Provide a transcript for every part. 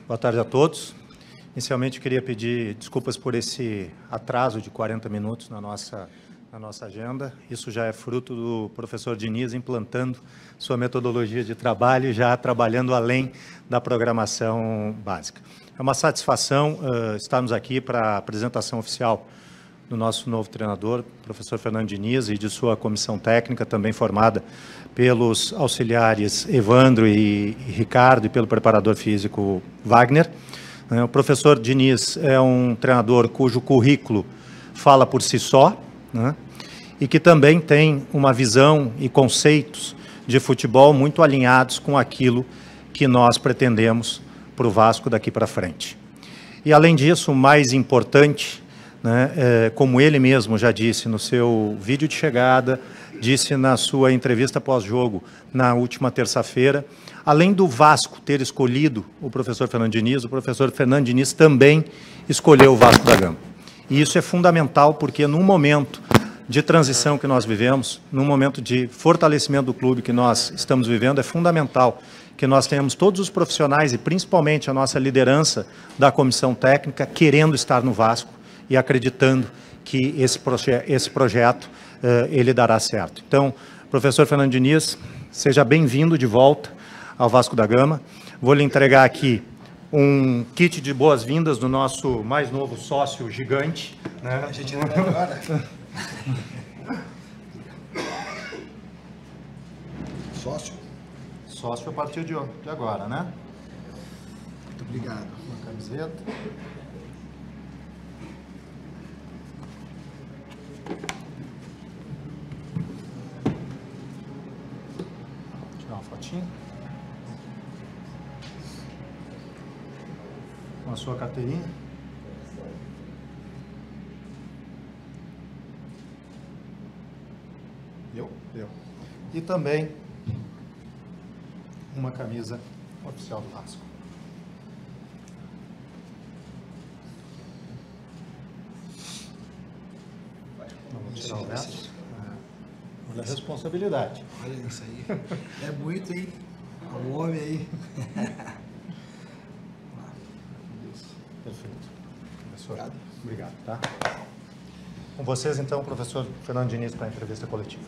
Boa tarde a todos. Inicialmente, queria pedir desculpas por esse atraso de 40 minutos na nossa agenda. Isso já é fruto do professor Diniz implantando sua metodologia de trabalho e já trabalhando além da programação básica. É uma satisfação estarmos aqui para a apresentação oficial do nosso novo treinador, professor Fernando Diniz, e de sua comissão técnica, também formada pelos auxiliares Evandro e Ricardo e pelo preparador físico Wagner. O professor Diniz é um treinador cujo currículo fala por si só, né? E que também tem uma visão e conceitos de futebol muito alinhados com aquilo que nós pretendemos para o Vasco daqui para frente. E, além disso, o mais importante, né, como ele mesmo já disse no seu vídeo de chegada, disse na sua entrevista pós-jogo na última terça-feira, além do Vasco ter escolhido o professor Fernando Diniz, o professor Fernando Diniz também escolheu o Vasco da Gama. E isso é fundamental porque, num momento de transição que nós vivemos, num momento de fortalecimento do clube que nós estamos vivendo, é fundamental que nós tenhamos todos os profissionais e principalmente a nossa liderança da comissão técnica querendo estar no Vasco e acreditando que esse projeto ele dará certo. Então, professor Fernando Diniz, seja bem-vindo de volta ao Vasco da Gama. Vou lhe entregar aqui um kit de boas-vindas do nosso mais novo sócio gigante, né? A gente não vai agora. Sócio? Sócio a partir de agora, né? Muito obrigado. Uma camiseta. Tirar uma fotinha. Com a sua carteirinha. Deu. E também uma camisa oficial do Vasco. Vamos tirar o resto. Olha a responsabilidade. Olha isso aí. É muito, hein? O homem aí. Perfeito. Professor, obrigado, tá? Com vocês, então, o professor Fernando Diniz para a entrevista coletiva.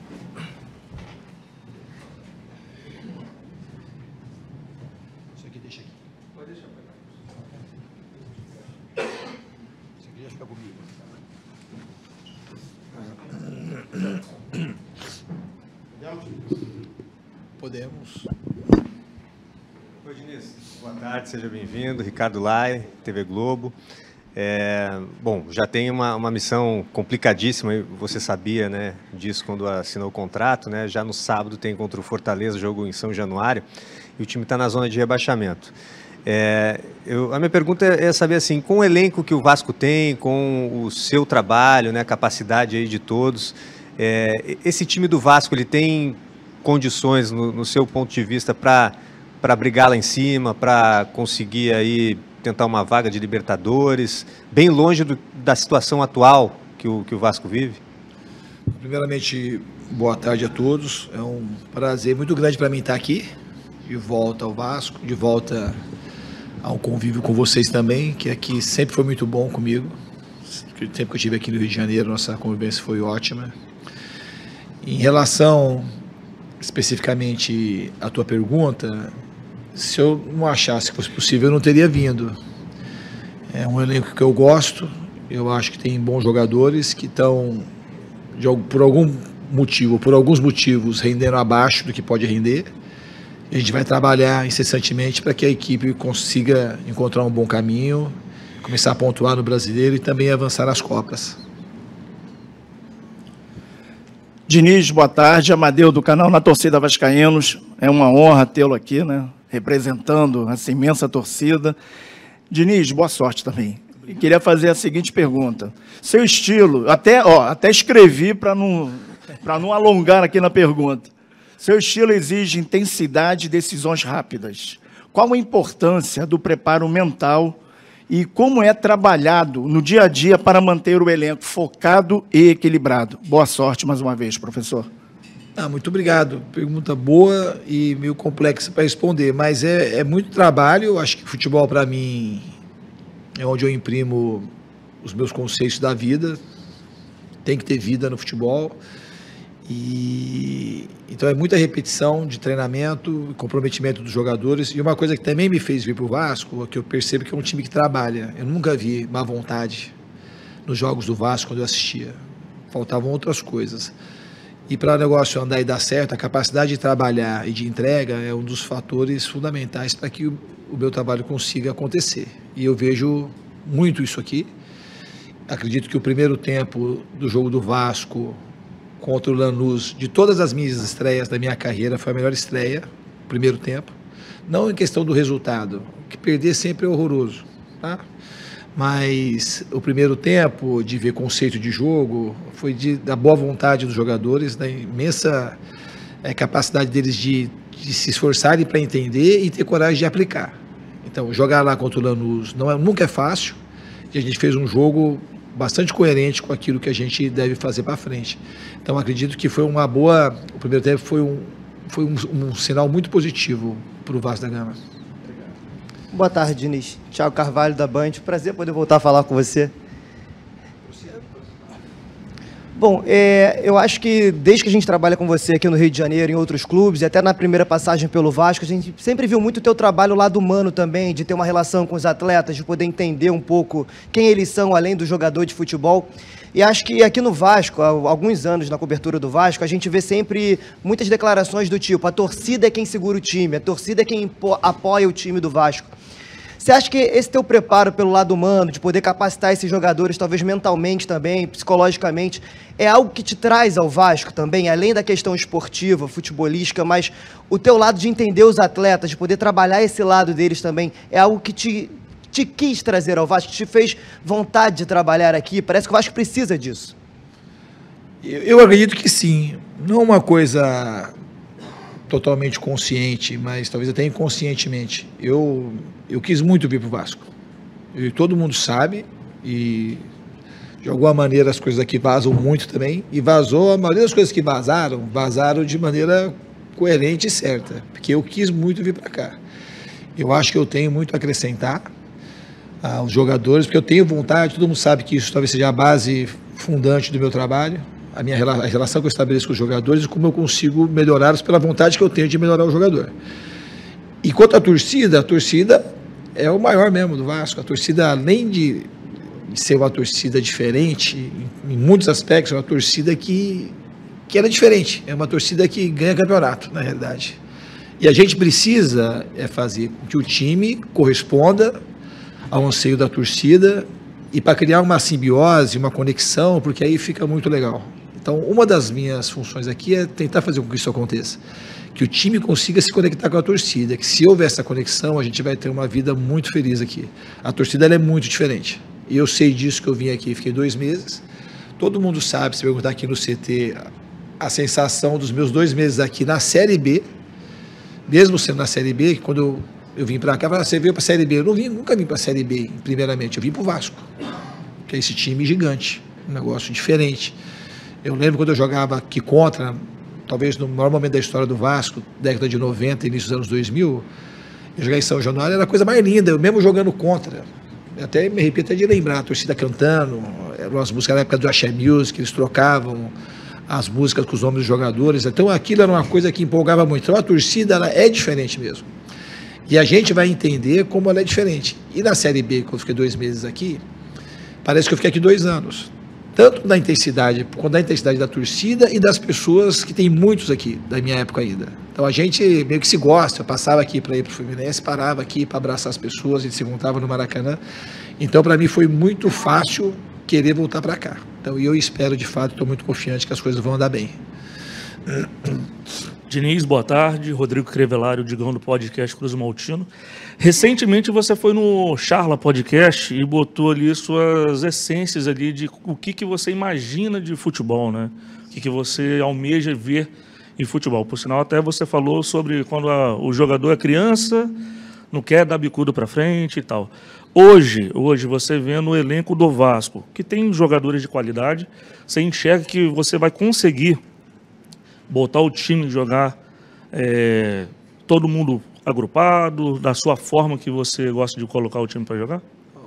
Isso aqui deixa aqui. Pode deixar pra cá. Isso aqui já fica comigo. Podemos. Oi, Diniz. Boa tarde, seja bem-vindo. Ricardo Lai, TV Globo. Bom, já tem uma missão complicadíssima, você sabia, né, disso quando assinou o contrato, né? Já no sábado tem contra o Fortaleza, jogo em São Januário, e o time está na zona de rebaixamento. A minha pergunta é saber, assim, com o elenco que o Vasco tem, com o seu trabalho, né, a capacidade aí de todos, esse time do Vasco, ele tem condições, no seu ponto de vista, para brigar lá em cima, para conseguir aí tentar uma vaga de Libertadores, bem longe da situação atual que o Vasco vive? Primeiramente, boa tarde a todos. É um prazer muito grande para mim estar aqui, de volta ao Vasco, de volta ao convívio com vocês também, que aqui sempre foi muito bom comigo. Sempre que eu estive aqui no Rio de Janeiro, nossa convivência foi ótima. Em relação especificamente à tua pergunta, se eu não achasse que fosse possível, eu não teria vindo. É um elenco que eu gosto, eu acho que tem bons jogadores que estão, por algum motivo, por alguns motivos, rendendo abaixo do que pode render. A gente vai trabalhar incessantemente para que a equipe consiga encontrar um bom caminho, começar a pontuar no Brasileiro e também avançar nas Copas. Diniz, boa tarde. Amadeu, do canal Na Torcida Vascaínos. É uma honra tê-lo aqui, né? Representando essa imensa torcida. Diniz, boa sorte também. E queria fazer a seguinte pergunta. Seu estilo, até escrevi para não alongar aqui na pergunta. Seu estilo exige intensidade e decisões rápidas. Qual a importância do preparo mental e como é trabalhado no dia a dia para manter o elenco focado e equilibrado? Boa sorte mais uma vez, professor. Muito obrigado. Pergunta boa e meio complexa para responder, mas é muito trabalho. Eu acho que futebol, para mim, é onde eu imprimo os meus conceitos da vida. Tem que ter vida no futebol. Então é muita repetição de treinamento, comprometimento dos jogadores. E uma coisa que também me fez vir para o Vasco, é que eu percebo que é um time que trabalha. Eu nunca vi má vontade nos jogos do Vasco quando eu assistia. Faltavam outras coisas. E para o negócio andar e dar certo, a capacidade de trabalhar e de entrega é um dos fatores fundamentais para que o meu trabalho consiga acontecer. E eu vejo muito isso aqui. Acredito que o primeiro tempo do jogo do Vasco contra o Lanús, de todas as minhas estreias da minha carreira, foi a melhor estreia, primeiro tempo. Não em questão do resultado, que perder sempre é horroroso, tá? Mas o primeiro tempo, de ver conceito de jogo, foi da boa vontade dos jogadores, da imensa capacidade deles de se esforçarem para entender e ter coragem de aplicar. Então, jogar lá contra o Lanús nunca é fácil, e a gente fez um jogo bastante coerente com aquilo que a gente deve fazer para frente. Então, acredito que foi uma boa... O primeiro tempo foi um sinal muito positivo para o Vasco da Gama. Boa tarde, Diniz. Thiago Carvalho, da Band. Prazer poder voltar a falar com você. Bom, eu acho que desde que a gente trabalha com você aqui no Rio de Janeiro, em outros clubes, e até na primeira passagem pelo Vasco, a gente sempre viu muito o teu trabalho lá do humano também, de ter uma relação com os atletas, de poder entender um pouco quem eles são, além do jogador de futebol. E acho que aqui no Vasco, há alguns anos na cobertura do Vasco, a gente vê sempre muitas declarações do tipo: a torcida é quem segura o time, a torcida é quem apoia o time do Vasco. Você acha que esse teu preparo pelo lado humano, de poder capacitar esses jogadores, talvez mentalmente também, psicologicamente, é algo que te traz ao Vasco também, além da questão esportiva, futebolística, mas o teu lado de entender os atletas, de poder trabalhar esse lado deles também, é algo que te quis trazer ao Vasco, que te fez vontade de trabalhar aqui? Parece que o Vasco precisa disso. Eu acredito que sim. Não uma coisa totalmente consciente, mas talvez até inconscientemente. Eu quis muito vir para o Vasco. E todo mundo sabe, e de alguma maneira as coisas aqui vazam muito também, e vazou, a maioria das coisas que vazaram de maneira coerente e certa, porque eu quis muito vir para cá. Eu acho que eu tenho muito a acrescentar aos jogadores, porque eu tenho vontade, todo mundo sabe que isso talvez seja a base fundante do meu trabalho, a relação que eu estabeleço com os jogadores e como eu consigo melhorá-los pela vontade que eu tenho de melhorar o jogador. E quanto à torcida, é o maior mesmo do Vasco. A torcida, além de ser uma torcida diferente, em muitos aspectos, é uma torcida que era diferente. É uma torcida que ganha campeonato, na realidade. E a gente precisa fazer com que o time corresponda ao anseio da torcida e para criar uma simbiose, uma conexão, porque aí fica muito legal. Então, uma das minhas funções aqui é tentar fazer com que isso aconteça. Que o time consiga se conectar com a torcida, que se houver essa conexão, a gente vai ter uma vida muito feliz aqui. A torcida ela é muito diferente. E eu sei disso, que eu vim aqui, fiquei 2 meses. Todo mundo sabe, se perguntar aqui no CT, a sensação dos meus 2 meses aqui na Série B, mesmo sendo na Série B, que quando eu vim para cá, você veio para a Série B. Eu nunca vim para a Série B, primeiramente, eu vim para o Vasco, que é esse time gigante, um negócio diferente. Eu lembro quando eu jogava aqui contra, talvez no maior momento da história do Vasco, década de 90, início dos anos 2000, eu joguei em São Januário, era a coisa mais linda, eu mesmo jogando contra. Eu até me arrepio até de lembrar, a torcida cantando, eram as músicas na época do Axé Music, eles trocavam as músicas com os nomes dos jogadores, então aquilo era uma coisa que empolgava muito. Então a torcida ela é diferente mesmo. E a gente vai entender como ela é diferente. E na Série B, quando eu fiquei 2 meses aqui, parece que eu fiquei aqui 2 anos. Tanto da intensidade, quanto da intensidade da torcida e das pessoas, que tem muitos aqui, da minha época ainda. Então a gente meio que se gosta, eu passava aqui para ir para o Fluminense, parava aqui para abraçar as pessoas, a gente se juntava no Maracanã. Então para mim foi muito fácil querer voltar para cá. Então eu espero, de fato, estou muito confiante que as coisas vão andar bem. Diniz, boa tarde. Rodrigo Crevelário, Digão, do podcast Cruz Maltino. Recentemente você foi no Charla Podcast e botou ali suas essências ali de o que você imagina de futebol, né? O que você almeja ver em futebol. Por sinal, até você falou sobre quando o jogador é criança, não quer dar bicudo para frente e tal. Hoje você vendo o elenco do Vasco, que tem jogadores de qualidade, você enxerga que você vai conseguir botar o time jogar todo mundo agrupado, da sua forma que você gosta de colocar o time para jogar?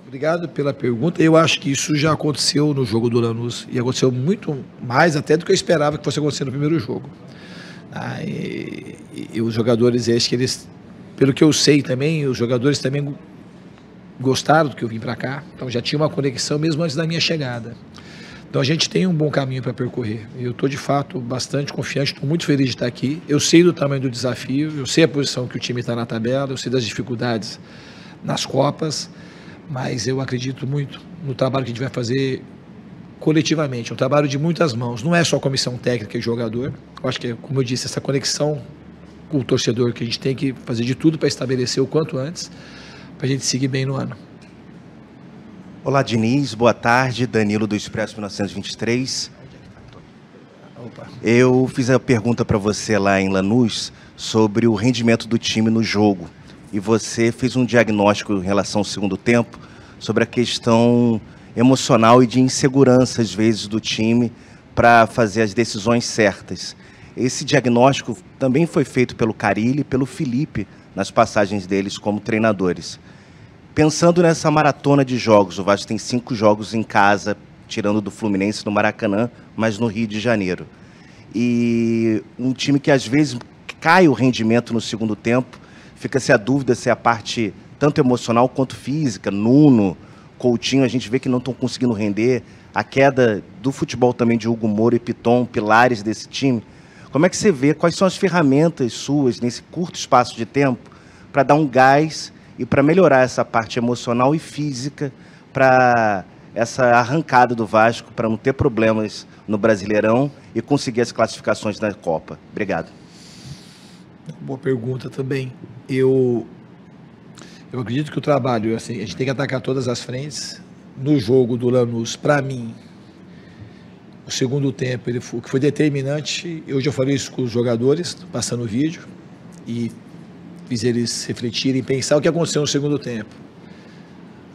Obrigado pela pergunta. Eu acho que isso já aconteceu no jogo do Lanús e aconteceu muito mais até do que eu esperava que fosse acontecer no primeiro jogo. E os jogadores, acho que eles, pelo que eu sei também, os jogadores também gostaram do que eu vim para cá, então já tinha uma conexão mesmo antes da minha chegada. Então a gente tem um bom caminho para percorrer. Eu estou de fato bastante confiante, estou muito feliz de estar aqui. Eu sei do tamanho do desafio, eu sei a posição que o time está na tabela, eu sei das dificuldades nas Copas, mas eu acredito muito no trabalho que a gente vai fazer coletivamente, um trabalho de muitas mãos. Não é só comissão técnica e jogador. Eu acho que, como eu disse, essa conexão com o torcedor que a gente tem que fazer de tudo para estabelecer o quanto antes, para a gente seguir bem no ano. Olá, Diniz. Boa tarde. Danilo do Expresso 1923. Eu fiz a pergunta para você lá em Lanús sobre o rendimento do time no jogo. E você fez um diagnóstico em relação ao segundo tempo sobre a questão emocional e de insegurança, às vezes, do time para fazer as decisões certas. Esse diagnóstico também foi feito pelo Carille e pelo Felipe nas passagens deles como treinadores. Pensando nessa maratona de jogos, o Vasco tem 5 jogos em casa, tirando do Fluminense no Maracanã, mas no Rio de Janeiro. E um time que às vezes cai o rendimento no segundo tempo, fica-se a dúvida se é a parte tanto emocional quanto física. Nuno, Coutinho, a gente vê que não estão conseguindo render. A queda do futebol também de Hugo Moura e Piton, pilares desse time. Como é que você vê, quais são as ferramentas suas nesse curto espaço de tempo para dar um gás e para melhorar essa parte emocional e física para essa arrancada do Vasco, para não ter problemas no Brasileirão e conseguir as classificações na Copa? Obrigado. Boa pergunta também. Eu acredito que o trabalho, assim, a gente tem que atacar todas as frentes. No jogo do Lanús, para mim, o segundo tempo, o que foi determinante, hoje eu falei isso com os jogadores, passando o vídeo, e fiz eles refletirem, pensar o que aconteceu no segundo tempo.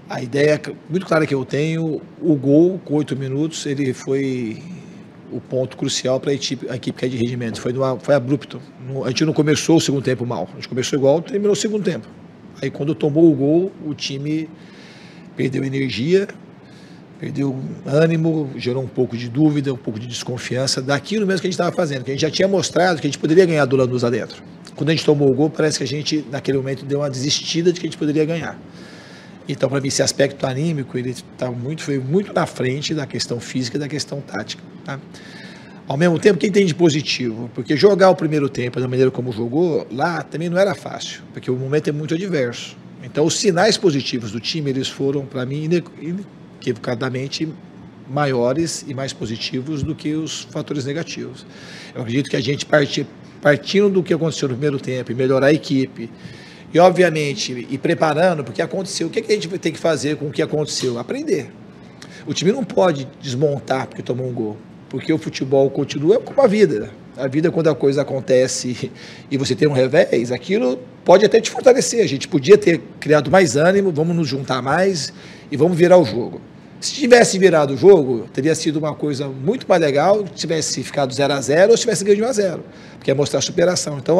A ideia muito clara que eu tenho, o gol com 8 minutos, ele foi o ponto crucial para a equipe cair de rendimento. Foi abrupto. A gente não começou o segundo tempo mal. A gente começou igual, terminou o segundo tempo. Aí quando tomou o gol, o time perdeu energia, perdeu ânimo, gerou um pouco de dúvida, um pouco de desconfiança daquilo mesmo que a gente estava fazendo, que a gente já tinha mostrado que a gente poderia ganhar do Lanús lá dentro. Quando a gente tomou o gol, parece que a gente, naquele momento, deu uma desistida de que a gente poderia ganhar. Então, para mim, esse aspecto anímico, ele foi muito na frente da questão física e da questão tática. Tá? Ao mesmo tempo, quem tem de positivo? Porque jogar o primeiro tempo da maneira como jogou, lá também não era fácil, porque o momento é muito adverso. Então, os sinais positivos do time, eles foram, para mim, inequivocadamente maiores e mais positivos do que os fatores negativos. Eu acredito que a gente partindo do que aconteceu no primeiro tempo e melhorar a equipe, e obviamente ir preparando, porque aconteceu, o que a gente tem que fazer com o que aconteceu? Aprender. O time não pode desmontar porque tomou um gol, porque o futebol continua como a vida. A vida, quando a coisa acontece e você tem um revés, aquilo pode até te fortalecer. A gente podia ter criado mais ânimo, vamos nos juntar mais e vamos virar o jogo. Se tivesse virado o jogo, teria sido uma coisa muito mais legal, se tivesse ficado 0-0 ou se tivesse ganho de 1-0, porque é mostrar superação. Então,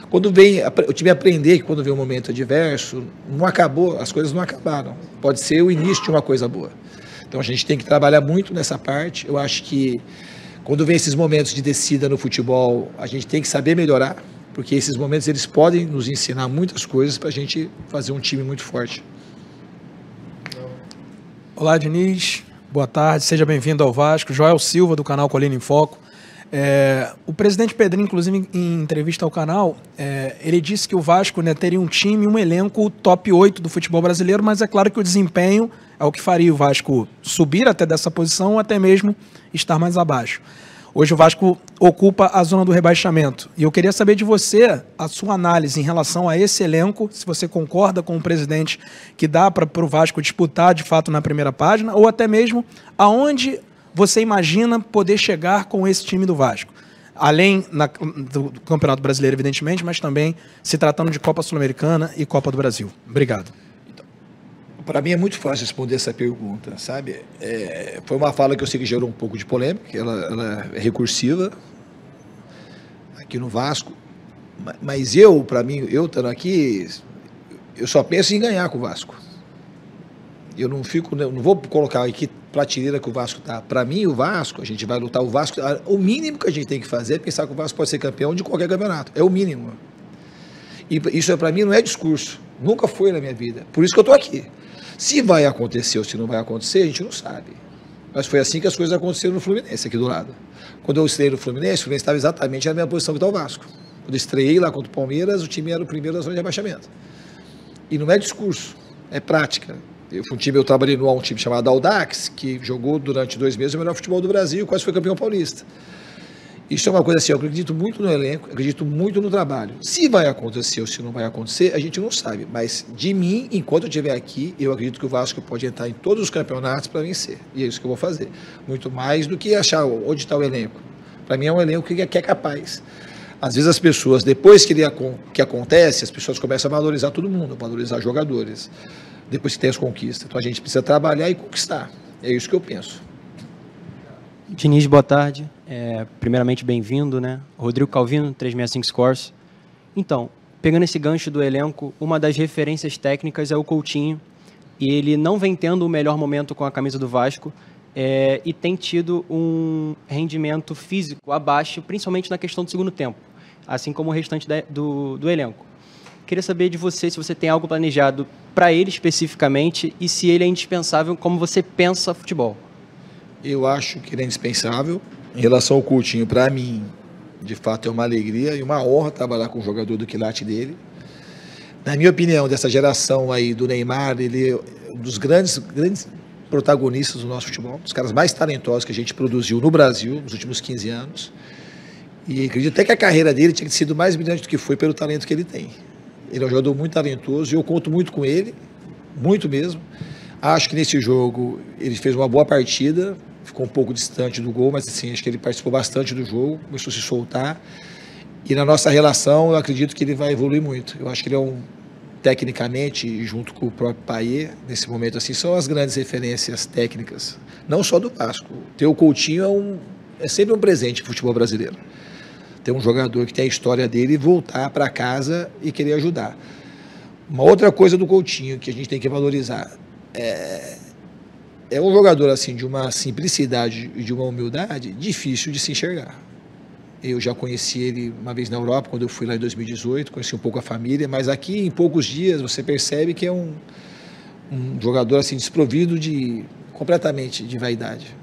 quando vem o time aprender que quando vem um momento adverso, não acabou, as coisas não acabaram. Pode ser o início de uma coisa boa. Então, a gente tem que trabalhar muito nessa parte. Eu acho que quando vem esses momentos de descida no futebol, a gente tem que saber melhorar, porque esses momentos eles podem nos ensinar muitas coisas para a gente fazer um time muito forte. Olá, Diniz. Boa tarde, seja bem-vindo ao Vasco. Joel Silva, do canal Colina em Foco. O presidente Pedrinho, inclusive, em entrevista ao canal, ele disse que o Vasco, né, teria um time, um elenco top 8 do futebol brasileiro, mas é claro que o desempenho é o que faria o Vasco subir até dessa posição ou até mesmo estar mais abaixo. Hoje o Vasco ocupa a zona do rebaixamento. E eu queria saber de você a sua análise em relação a esse elenco, se você concorda com o presidente que dá para o Vasco disputar de fato na primeira página, ou até mesmo aonde você imagina poder chegar com esse time do Vasco. Além do Campeonato Brasileiro, evidentemente, mas também se tratando de Copa Sul-Americana e Copa do Brasil. Obrigado. Para mim é muito fácil responder essa pergunta, sabe? Foi uma fala que eu sei que gerou um pouco de polêmica, ela é recursiva, aqui no Vasco, mas eu, para mim, eu estando aqui, eu só penso em ganhar com o Vasco. Eu não vou colocar aqui prateleira que o Vasco tá. Para mim, o Vasco, a gente vai lutar o Vasco. O mínimo que a gente tem que fazer é pensar que o Vasco pode ser campeão de qualquer campeonato. É o mínimo. E isso para mim não é discurso. Nunca foi na minha vida. Por isso que eu estou aqui. Se vai acontecer ou se não vai acontecer, a gente não sabe. Mas foi assim que as coisas aconteceram no Fluminense, aqui do lado. Quando eu estreiei no Fluminense, o Fluminense estava exatamente na mesma posição que está o Vasco. Quando eu estreiei lá contra o Palmeiras, o time era o primeiro da zona de rebaixamento. E não é discurso, é prática. Eu trabalhei um time chamado Audax, que jogou durante 2 meses o melhor futebol do Brasil, quase foi campeão paulista. Isso é uma coisa assim, eu acredito muito no elenco, acredito muito no trabalho. Se vai acontecer ou se não vai acontecer, a gente não sabe. Mas de mim, enquanto eu estiver aqui, eu acredito que o Vasco pode entrar em todos os campeonatos para vencer. E é isso que eu vou fazer. Muito mais do que achar onde está o elenco. Para mim é um elenco que é capaz. Às vezes as pessoas, depois que acontece, as pessoas começam a valorizar todo mundo, valorizar jogadores. Depois que tem as conquistas. Então a gente precisa trabalhar e conquistar. É isso que eu penso. Diniz, boa tarde. Primeiramente, bem-vindo, né? Rodrigo Calvino, 365 Scores. Então, pegando esse gancho do elenco, uma das referências técnicas é o Coutinho. E ele não vem tendo o melhor momento com a camisa do Vasco e tem tido um rendimento físico abaixo, principalmente na questão do segundo tempo, assim como o restante do elenco. Queria saber de você se você tem algo planejado para ele especificamente e se ele é indispensável como você pensa futebol. Eu acho que ele é indispensável. Em relação ao Coutinho, para mim, de fato é uma alegria e uma honra trabalhar com um jogador do quilate dele. Na minha opinião, dessa geração aí do Neymar, ele é um dos grandes protagonistas do nosso futebol, dos caras mais talentosos que a gente produziu no Brasil nos últimos 15 anos. E acredito até que a carreira dele tinha sido mais brilhante do que foi pelo talento que ele tem. Ele é um jogador muito talentoso e eu conto muito com ele, muito mesmo. Acho que nesse jogo ele fez uma boa partida, ficou um pouco distante do gol, mas assim, acho que ele participou bastante do jogo, começou a se soltar. E na nossa relação, eu acredito que ele vai evoluir muito. Eu acho que ele é tecnicamente, junto com o próprio Payet, nesse momento assim, são as grandes referências técnicas, não só do Vasco. Ter o Coutinho é sempre um presente no futebol brasileiro. Ter um jogador que tem a história dele e voltar para casa e querer ajudar. Uma outra coisa do Coutinho que a gente tem que valorizar é um jogador assim de uma simplicidade e de uma humildade difícil de se enxergar. Eu já conheci ele uma vez na Europa, quando eu fui lá em 2018, conheci um pouco a família, mas aqui em poucos dias você percebe que é um jogador assim desprovido completamente de vaidade.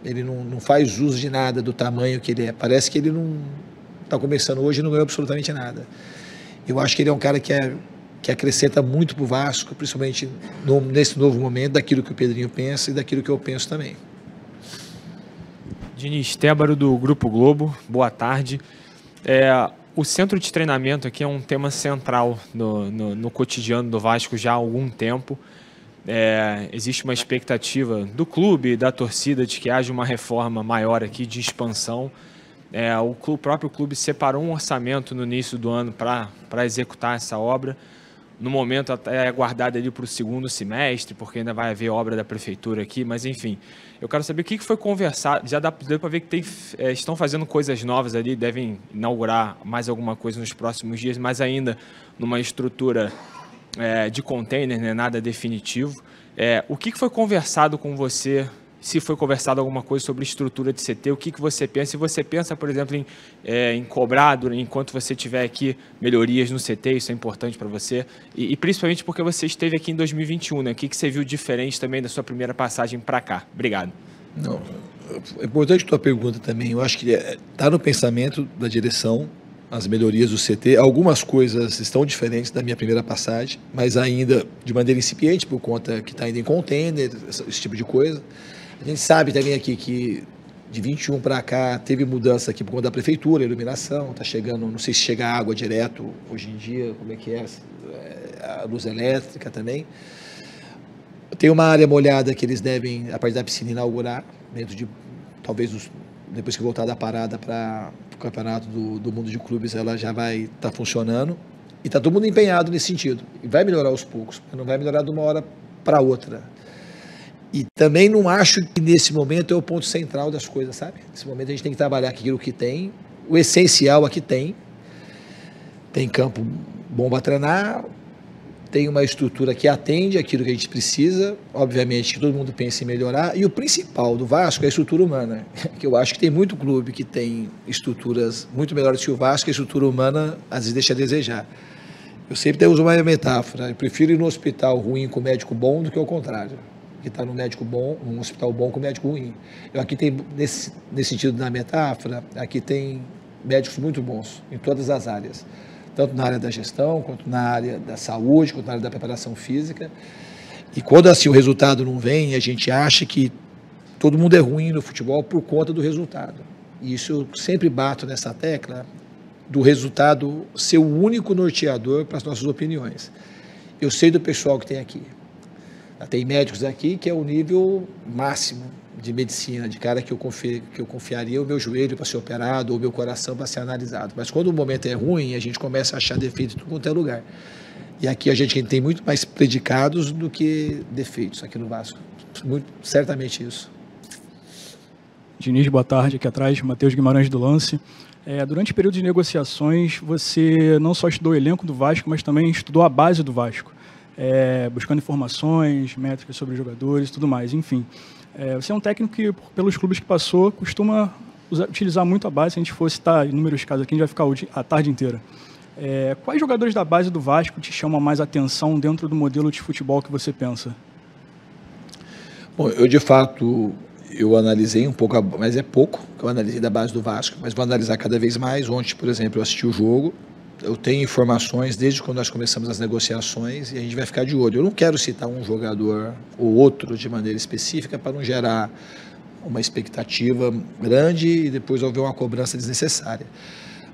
Ele não faz uso de nada do tamanho que ele é. Parece que ele não está começando hoje e não ganhou absolutamente nada. Eu acho que ele é um cara que acrescenta muito para o Vasco, principalmente nesse novo momento, daquilo que o Pedrinho pensa e daquilo que eu penso também. Diniz, Tébaro do Grupo Globo, boa tarde. O centro de treinamento aqui é um tema central no cotidiano do Vasco já há algum tempo. Existe uma expectativa do clube e da torcida de que haja uma reforma maior aqui de expansão. O próprio clube separou um orçamento no início do ano para executar essa obra. No momento até é aguardado ali para o segundo semestre, porque ainda vai haver obra da prefeitura aqui, mas enfim. Eu quero saber o que foi conversado. Já deu para ver que estão fazendo coisas novas ali, devem inaugurar mais alguma coisa nos próximos dias, mas ainda numa estrutura de container, né, nada definitivo. O que foi conversado com você? Se foi conversado alguma coisa sobre estrutura de CT, o que você pensa? Se você pensa, por exemplo, em cobrar, enquanto você tiver aqui, melhorias no CT, isso é importante para você, e principalmente porque você esteve aqui em 2021, né? O que você viu diferente também da sua primeira passagem para cá? Obrigado. Não, é importante a tua pergunta também. Eu acho que está no pensamento da direção as melhorias do CT. Algumas coisas estão diferentes da minha primeira passagem, mas ainda de maneira incipiente, por conta que está ainda em container, esse tipo de coisa. A gente sabe também aqui que de 21 para cá teve mudança aqui por conta da prefeitura, iluminação, está chegando, não sei se chega água direto hoje em dia, como é que é, a luz elétrica também. Tem uma área molhada que eles devem, a partir da piscina, inaugurar, dentro de, talvez, depois que voltar da parada para o campeonato do mundo de clubes, ela já vai estar funcionando. E está todo mundo empenhado nesse sentido. E vai melhorar aos poucos, não vai melhorar de uma hora para outra. E também não acho que nesse momento é o ponto central das coisas, sabe? Nesse momento a gente tem que trabalhar aquilo que tem. O essencial aqui tem campo bom para treinar, tem uma estrutura que atende aquilo que a gente precisa, obviamente que todo mundo pensa em melhorar, e o principal do Vasco é a estrutura humana, que eu acho que tem muito clube que tem estruturas muito melhores que o Vasco, a estrutura humana às vezes deixa a desejar. Eu sempre uso uma metáfora, eu prefiro ir no hospital ruim com médico bom do que ao contrário, que está no médico bom, num hospital bom com médico ruim. Eu aqui tem, nesse sentido da metáfora, aqui tem médicos muito bons em todas as áreas, tanto na área da gestão, quanto na área da saúde, quanto na área da preparação física. E quando assim o resultado não vem, a gente acha que todo mundo é ruim no futebol por conta do resultado. E isso eu sempre bato nessa tecla do resultado ser o único norteador para as nossas opiniões. Eu sei do pessoal que tem aqui. Tem médicos aqui que é o nível máximo de medicina, de cara que eu confiaria o meu joelho para ser operado ou o meu coração para ser analisado. Mas quando o momento é ruim, a gente começa a achar defeito em tudo quanto é lugar. E aqui a gente tem muito mais predicados do que defeitos aqui no Vasco. Certamente isso. Diniz, boa tarde. Aqui atrás, Matheus Guimarães do Lance. Durante o período de negociações, você não só estudou o elenco do Vasco, mas também estudou a base do Vasco, buscando informações, métricas sobre jogadores e tudo mais, enfim. Você é um técnico que, pelos clubes que passou, costuma utilizar muito a base. Se a gente for citar inúmeros casos aqui, a gente vai ficar a tarde inteira. Quais jogadores da base do Vasco te chamam mais atenção dentro do modelo de futebol que você pensa? Bom, eu de fato... Eu analisei um pouco, mas é pouco que eu analisei da base do Vasco, mas vou analisar cada vez mais. Ontem, por exemplo, eu assisti o jogo, eu tenho informações desde quando nós começamos as negociações e a gente vai ficar de olho. Eu não quero citar um jogador ou outro de maneira específica para não gerar uma expectativa grande e depois haver uma cobrança desnecessária.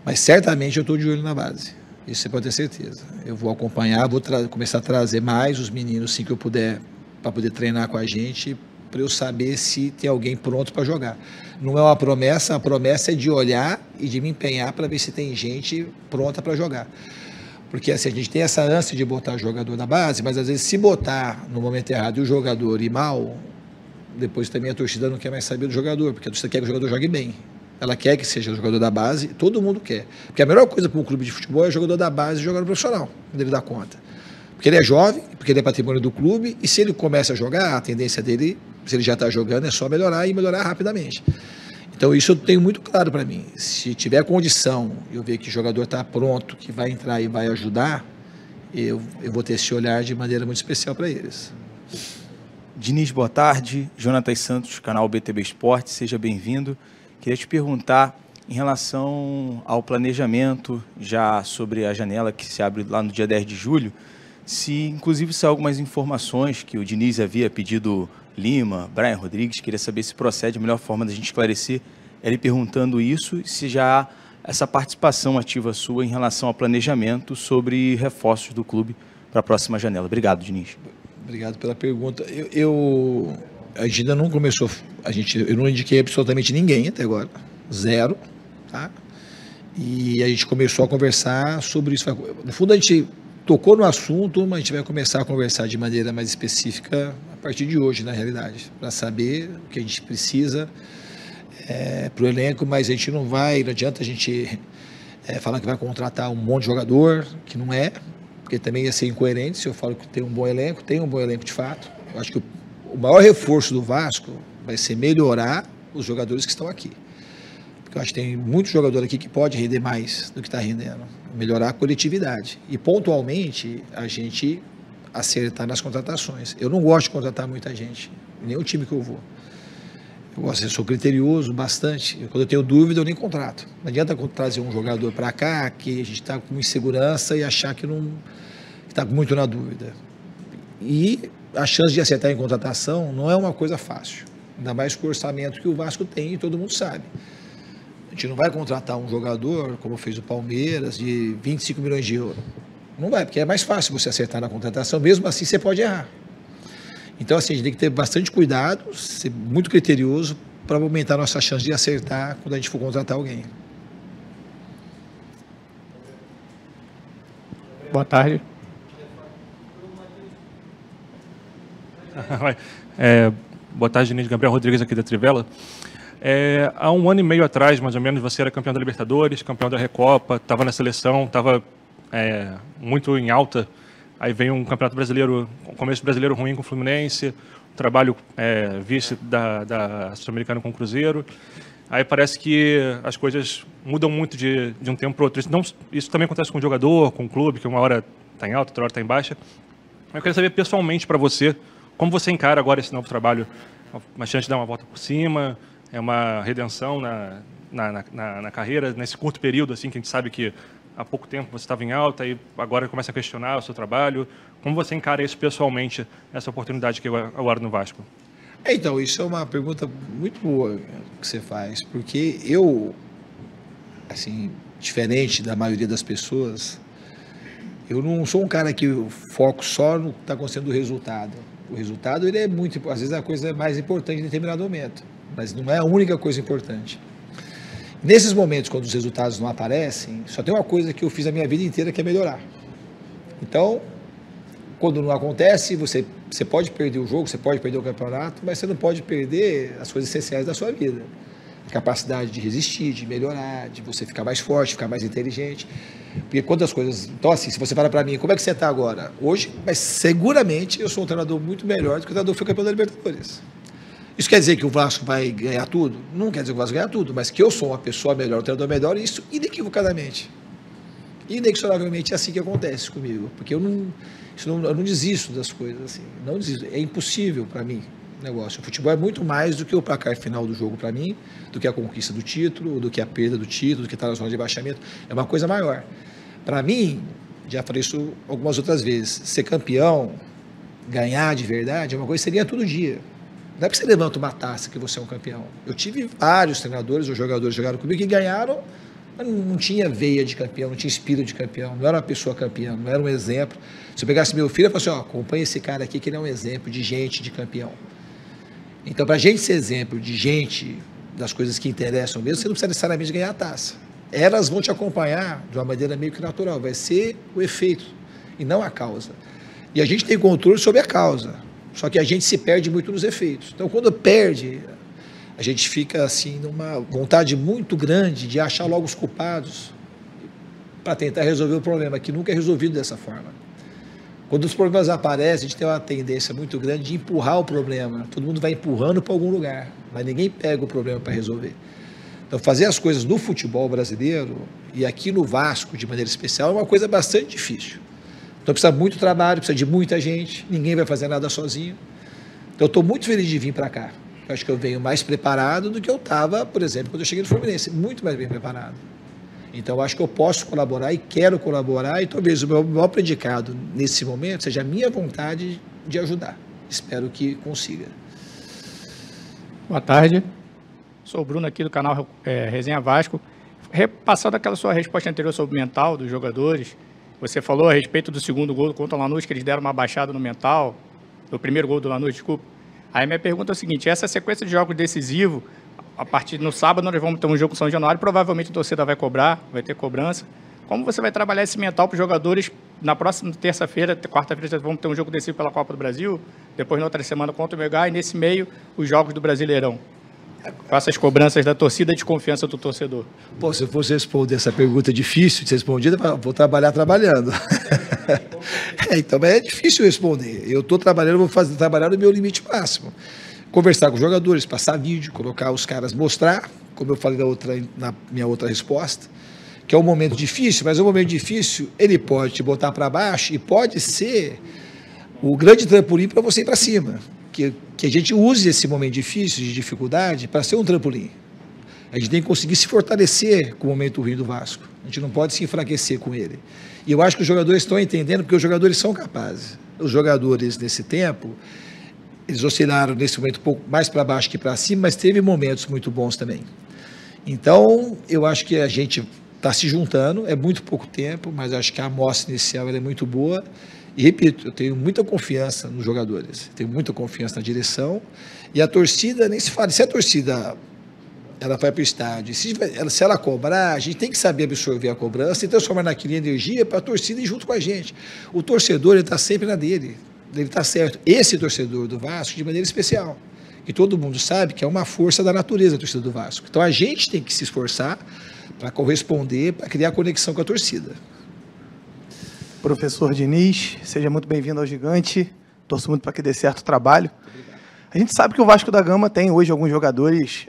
Mas certamente eu estou de olho na base, isso você pode ter certeza. Eu vou acompanhar, vou começar a trazer mais os meninos, sim, que eu puder, para poder treinar com a gente, para eu saber se tem alguém pronto para jogar. Não é uma promessa, a promessa é de olhar e de me empenhar para ver se tem gente pronta para jogar. Porque assim, a gente tem essa ânsia de botar jogador na base, mas às vezes se botar no momento errado e o jogador ir mal, depois também a torcida não quer mais saber do jogador, porque a torcida quer que o jogador jogue bem. Ela quer que seja o jogador da base, todo mundo quer. Porque a melhor coisa para um clube de futebol é o jogador da base e o jogador profissional, quando ele dá conta. Porque ele é jovem, porque ele é patrimônio do clube, e se ele começa a jogar, a tendência dele, se ele já está jogando, é só melhorar e melhorar rapidamente. Então isso eu tenho muito claro para mim. Se tiver condição, eu ver que o jogador está pronto, que vai entrar e vai ajudar, eu vou ter esse olhar de maneira muito especial para eles. Diniz, boa tarde. Jonatas Santos, canal BTB Esporte, seja bem-vindo. Queria te perguntar em relação ao planejamento, já sobre a janela que se abre lá no dia 10 de julho, se inclusive saiu algumas informações que o Diniz havia pedido Lima, Brian Rodrigues, queria saber se procede a melhor forma da gente esclarecer ele perguntando isso, e se já há essa participação ativa sua em relação ao planejamento sobre reforços do clube para a próxima janela. Obrigado, Diniz. Obrigado pela pergunta. A gente ainda não começou, eu não indiquei absolutamente ninguém até agora, zero, tá? E a gente começou a conversar sobre isso. No fundo, a gente tocou no assunto, mas a gente vai começar a conversar de maneira mais específica a partir de hoje, na realidade, para saber o que a gente precisa para o elenco, mas a gente não adianta a gente falar que vai contratar um monte de jogador, que não é, porque também ia ser incoerente se eu falo que tem um bom elenco de fato. Eu acho que o maior reforço do Vasco vai ser melhorar os jogadores que estão aqui. Porque eu acho que tem muito jogador aqui que pode render mais do que está rendendo. Melhorar a coletividade. E, pontualmente, a gente acertar nas contratações. Eu não gosto de contratar muita gente, nem o time que eu vou. Eu sou criterioso bastante. Quando eu tenho dúvida, eu nem contrato. Não adianta trazer um jogador para cá que a gente está com insegurança e achar que está muito na dúvida. E a chance de acertar em contratação não é uma coisa fácil. Ainda mais com o orçamento que o Vasco tem e todo mundo sabe. A gente não vai contratar um jogador, como fez o Palmeiras, de 25 milhões de euros. Não vai, porque é mais fácil você acertar na contratação, mesmo assim você pode errar. Então, assim, a gente tem que ter bastante cuidado, ser muito criterioso para aumentar a nossa chance de acertar quando a gente for contratar alguém. Boa tarde. Boa tarde, Diniz. Gabriel Rodrigues aqui da Trivela. Há 1 ano e meio atrás, mais ou menos, você era campeão da Libertadores, campeão da Recopa, estava na seleção, estava muito em alta. Aí vem um Campeonato Brasileiro, um começo brasileiro ruim com o Fluminense, trabalho vice da Sul-Americana com o Cruzeiro. Aí parece que as coisas mudam muito de um tempo para outro. Isso também acontece com o jogador, com o clube, que uma hora está em alta, outra hora está em baixa. Eu queria saber pessoalmente para você, como você encara agora esse novo trabalho? Uma chance de dar uma volta por cima, é uma redenção na carreira, nesse curto período, assim, que a gente sabe que há pouco tempo você estava em alta e agora começa a questionar o seu trabalho. Como você encara isso pessoalmente, essa oportunidade que agora no Vasco? Então, isso é uma pergunta muito boa que você faz, porque eu, assim, diferente da maioria das pessoas, eu não sou um cara que foco só no que está acontecendo do resultado. O resultado, ele é muito, às vezes, é a coisa mais importante em determinado momento, mas não é a única coisa importante. Nesses momentos, quando os resultados não aparecem, só tem uma coisa que eu fiz a minha vida inteira, que é melhorar. Então, quando não acontece, você pode perder o jogo, você pode perder o campeonato, mas você não pode perder as coisas essenciais da sua vida. A capacidade de resistir, de melhorar, de você ficar mais forte, ficar mais inteligente. Porque quantas coisas... Então, assim, se você fala para mim, como é que você está agora? Hoje, mas seguramente eu sou um treinador muito melhor do que o treinador que foi campeão da Libertadores. Isso quer dizer que o Vasco vai ganhar tudo? Não quer dizer que o Vasco vai ganhar tudo, mas que eu sou uma pessoa melhor, um treinador melhor, e isso inequivocadamente. Inexoravelmente é assim que acontece comigo, porque eu não desisto das coisas, assim, não desisto. É impossível para mim o negócio. O futebol é muito mais do que o placar final do jogo para mim, do que a conquista do título, do que a perda do título, do que estar na zona de rebaixamento. É uma coisa maior. Para mim, já falei isso algumas outras vezes, ser campeão, ganhar de verdade, é uma coisa que seria todo dia. Não é porque você levanta uma taça que você é um campeão. Eu tive vários treinadores ou jogadores que jogaram comigo que ganharam, mas não tinha veia de campeão, não tinha espírito de campeão, não era uma pessoa campeã, não era um exemplo. Se eu pegasse meu filho, eu falasse, acompanha esse cara aqui que ele é um exemplo de gente, de campeão. Então, para a gente ser exemplo de gente, das coisas que interessam mesmo, você não precisa necessariamente ganhar a taça. Elas vão te acompanhar de uma maneira meio que natural, vai ser o efeito e não a causa. E a gente tem controle sobre a causa. Só que a gente se perde muito nos efeitos. Então, quando perde, a gente fica assim numa vontade muito grande de achar logo os culpados para tentar resolver o problema, que nunca é resolvido dessa forma. Quando os problemas aparecem, a gente tem uma tendência muito grande de empurrar o problema. Todo mundo vai empurrando para algum lugar, mas ninguém pega o problema para resolver. Então, fazer as coisas no futebol brasileiro, e aqui no Vasco, de maneira especial, é uma coisa bastante difícil. Então precisa de muito trabalho, precisa de muita gente, ninguém vai fazer nada sozinho. Então eu estou muito feliz de vir para cá. Eu acho que eu venho mais preparado do que eu estava, por exemplo, quando eu cheguei no Fluminense, muito mais bem preparado. Então eu acho que eu posso colaborar e quero colaborar, e talvez o meu maior predicado nesse momento seja a minha vontade de ajudar. Espero que consiga. Boa tarde, sou o Bruno aqui do canal Resenha Vasco. Repassando aquela sua resposta anterior sobre o mental dos jogadores, você falou a respeito do segundo gol contra o Lanús, que eles deram uma baixada no mental, do primeiro gol do Lanús, desculpa. Aí minha pergunta é a seguinte, essa sequência de jogos decisivos, a partir no sábado nós vamos ter um jogo com São Januário, provavelmente a torcida vai cobrar, vai ter cobrança. Como você vai trabalhar esse mental para os jogadores na próxima terça-feira, quarta-feira, vamos ter um jogo decisivo pela Copa do Brasil, depois na outra semana contra o Megá, e nesse meio os jogos do Brasileirão? Faça as cobranças da torcida e a desconfiança do torcedor. Pô, se eu fosse responder essa pergunta difícil de ser respondida, vou trabalhar trabalhando. Então, mas é difícil responder. Eu estou trabalhando, vou trabalhar no meu limite máximo. Conversar com os jogadores, passar vídeo, colocar os caras, mostrar, como eu falei na minha outra resposta, que é um momento difícil, mas um momento difícil, ele pode te botar para baixo e pode ser o grande trampolim para você ir para cima. Que a gente use esse momento difícil, de dificuldade, para ser um trampolim. A gente tem que conseguir se fortalecer com o momento ruim do Vasco. A gente não pode se enfraquecer com ele. E eu acho que os jogadores estão entendendo, porque os jogadores são capazes. Os jogadores, nesse tempo, eles oscilaram nesse momento um pouco mais para baixo que para cima, mas teve momentos muito bons também. Então, eu acho que a gente está se juntando, é muito pouco tempo, mas acho que a amostra inicial ela é muito boa. E repito, eu tenho muita confiança nos jogadores, tenho muita confiança na direção, e a torcida, nem se fala, se a torcida ela vai para o estádio, se ela cobrar, a gente tem que saber absorver a cobrança e transformar naquilo em energia para a torcida ir junto com a gente. O torcedor está sempre na dele, ele está certo. Esse torcedor do Vasco, de maneira especial, E todo mundo sabe que é uma força da natureza a torcida do Vasco. Então a gente tem que se esforçar para corresponder, para criar conexão com a torcida. Professor Diniz, seja muito bem-vindo ao Gigante. Torço muito para que dê certo o trabalho. A gente sabe que o Vasco da Gama tem hoje alguns jogadores,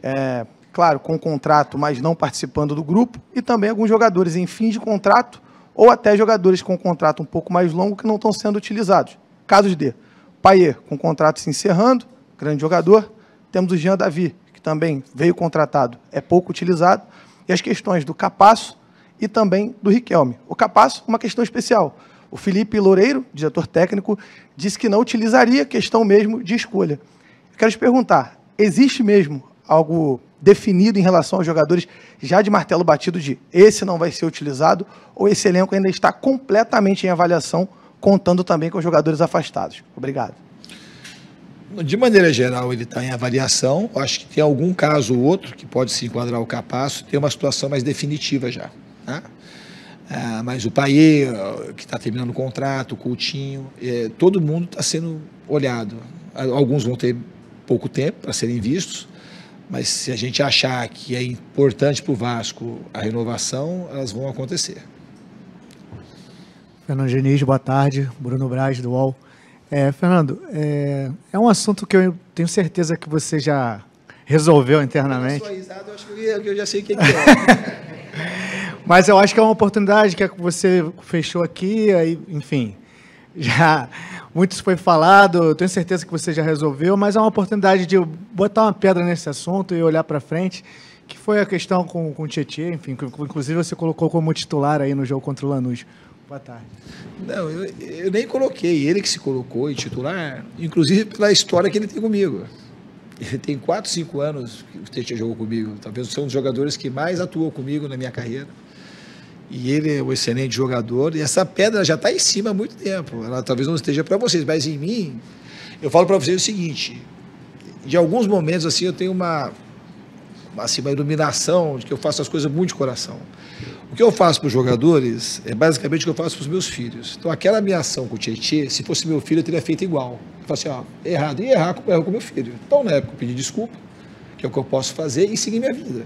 claro, com contrato, mas não participando do grupo, e também alguns jogadores em fim de contrato, ou até jogadores com contrato um pouco mais longo que não estão sendo utilizados. Casos de Payet, com contrato se encerrando, grande jogador. Temos o Jean Davi, que também veio contratado, é pouco utilizado. E as questões do Capasso e também do Riquelme. O Capasso, uma questão especial. O Felipe Loureiro, diretor técnico, disse que não utilizaria, questão mesmo de escolha. Eu quero te perguntar, existe mesmo algo definido em relação aos jogadores já de martelo batido de esse não vai ser utilizado, ou esse elenco ainda está completamente em avaliação, contando também com os jogadores afastados? Obrigado. De maneira geral, ele está em avaliação. Acho que tem algum caso ou outro que pode se enquadrar o Capasso, tem uma situação mais definitiva já. Né? Mas o Payet, que está terminando o contrato, o Coutinho, todo mundo está sendo olhado. Alguns vão ter pouco tempo para serem vistos, mas se a gente achar que é importante para o Vasco a renovação, elas vão acontecer. Fernando Diniz, boa tarde. Bruno Braz, do UOL. Fernando, é um assunto que eu tenho certeza que você já resolveu internamente. Sua risada, eu acho que eu já sei o que é. Mas eu acho que é uma oportunidade que você fechou aqui, aí, enfim, já muito foi falado, eu tenho certeza que você já resolveu, mas é uma oportunidade de botar uma pedra nesse assunto e olhar para frente, que foi a questão com o Tietê, enfim, que inclusive você colocou como titular aí no jogo contra o Lanús. Boa tarde. Não, eu nem coloquei, ele que se colocou em titular, inclusive pela história que ele tem comigo. Ele tem 4, 5 anos que o Tietê jogou comigo, talvez seja um dos jogadores que mais atuou comigo na minha carreira. E ele é um excelente jogador, e essa pedra já está em cima há muito tempo. Ela talvez não esteja para vocês, mas em mim, eu falo para vocês o seguinte: de alguns momentos assim eu tenho uma iluminação de que eu faço as coisas muito de coração. O que eu faço para os jogadores é basicamente o que eu faço para os meus filhos. Então, aquela minha ação com o Tietê, se fosse meu filho, eu teria feito igual. Eu falo assim, errado, e errar como erro com meu filho. Então, na época, eu pedi desculpa, que é o que eu posso fazer, e seguir minha vida.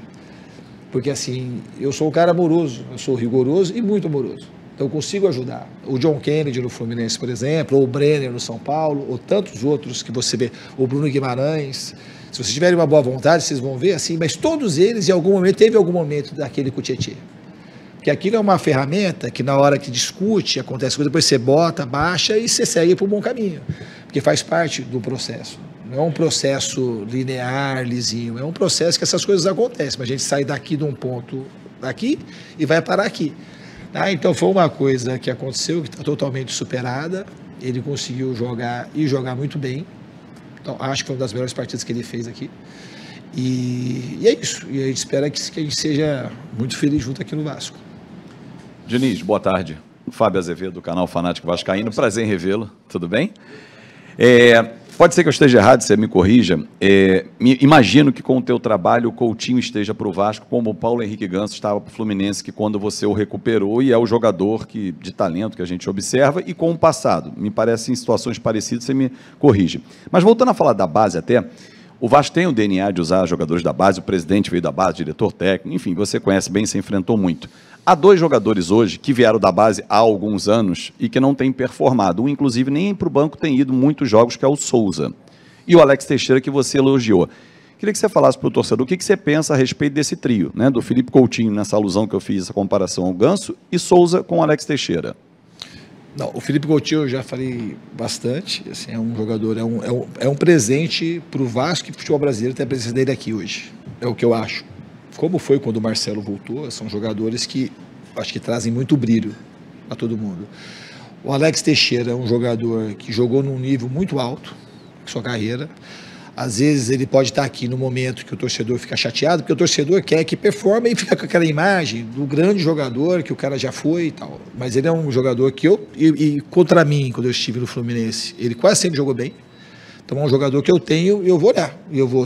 Porque, assim, eu sou um cara amoroso, eu sou rigoroso e muito amoroso. Então, eu consigo ajudar. O John Kennedy no Fluminense, por exemplo, ou o Brenner no São Paulo, ou tantos outros que você vê, o Bruno Guimarães. Se vocês tiverem uma boa vontade, vocês vão ver, assim, mas todos eles, em algum momento, teve algum momento daquele com o Tietê. Porque aquilo é uma ferramenta que na hora que discute, acontece coisa, depois você bota, baixa e você segue para um bom caminho. Porque faz parte do processo. Não é um processo linear, lisinho. É um processo que essas coisas acontecem. Mas a gente sai daqui de um ponto daqui e vai parar aqui. Então foi uma coisa que aconteceu, que está totalmente superada. Ele conseguiu jogar e jogar muito bem. Então acho que foi uma das melhores partidas que ele fez aqui. E é isso. E a gente espera que a gente seja muito feliz junto aqui no Vasco. Diniz, boa tarde. Fábio Azevedo, do canal Fanático Vascaíno. Prazer em revê-lo. Tudo bem? Pode ser que eu esteja errado, você me corrija. Imagino que com o teu trabalho o Coutinho esteja para o Vasco, como o Paulo Henrique Ganso estava para o Fluminense, que quando você o recuperou e é o jogador de talento que a gente observa, e com o passado. Me parece em situações parecidas, você me corrige. Mas voltando a falar da base até, o Vasco tem o DNA de usar jogadores da base, o presidente veio da base, diretor técnico, enfim, você conhece bem, você enfrentou muito. Há 2 jogadores hoje que vieram da base há alguns anos e que não têm performado. Um, inclusive, nem para o banco tem ido muitos jogos, que é o Souza. E o Alex Teixeira, que você elogiou. Queria que você falasse para o torcedor o que você pensa a respeito desse trio, né? Do Felipe Coutinho, nessa alusão que eu fiz, essa comparação ao Ganso, e Souza com o Alex Teixeira. Não, o Felipe Coutinho eu já falei bastante, assim, é um jogador, é um presente para o Vasco e para o futebol brasileiro ter a presença dele aqui hoje. É o que eu acho. Como foi quando o Marcelo voltou, são jogadores que acho que trazem muito brilho a todo mundo. O Alex Teixeira é um jogador que jogou num nível muito alto em sua carreira. Às vezes ele pode estar aqui no momento que o torcedor fica chateado, porque o torcedor quer que performe e fica com aquela imagem do grande jogador que o cara já foi e tal. Mas ele é um jogador que e contra mim, quando eu estive no Fluminense, ele quase sempre jogou bem. Então é um jogador que eu tenho, eu vou olhar.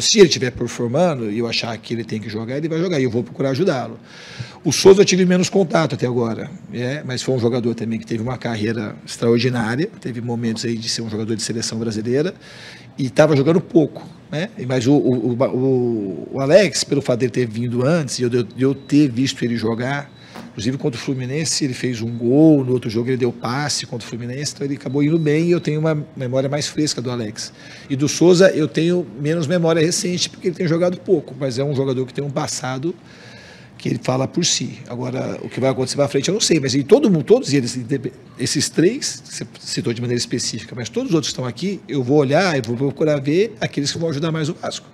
Se ele estiver performando e eu achar que ele tem que jogar, ele vai jogar e eu vou procurar ajudá-lo. O Souza eu tive menos contato até agora, mas foi um jogador também que teve uma carreira extraordinária, teve momentos aí de ser um jogador de seleção brasileira e estava jogando pouco, né? Mas o Alex, pelo fato dele ter vindo antes e eu ter visto ele jogar, inclusive contra o Fluminense ele fez um gol, no outro jogo ele deu passe contra o Fluminense, então ele acabou indo bem e eu tenho uma memória mais fresca do Alex. E do Souza eu tenho menos memória recente porque ele tem jogado pouco, mas é um jogador que tem um passado que ele fala por si. Agora, o que vai acontecer para frente eu não sei, mas todos eles, esses três, você citou de maneira específica, mas todos os outros que estão aqui, eu vou olhar e vou procurar ver aqueles que vão ajudar mais o Vasco.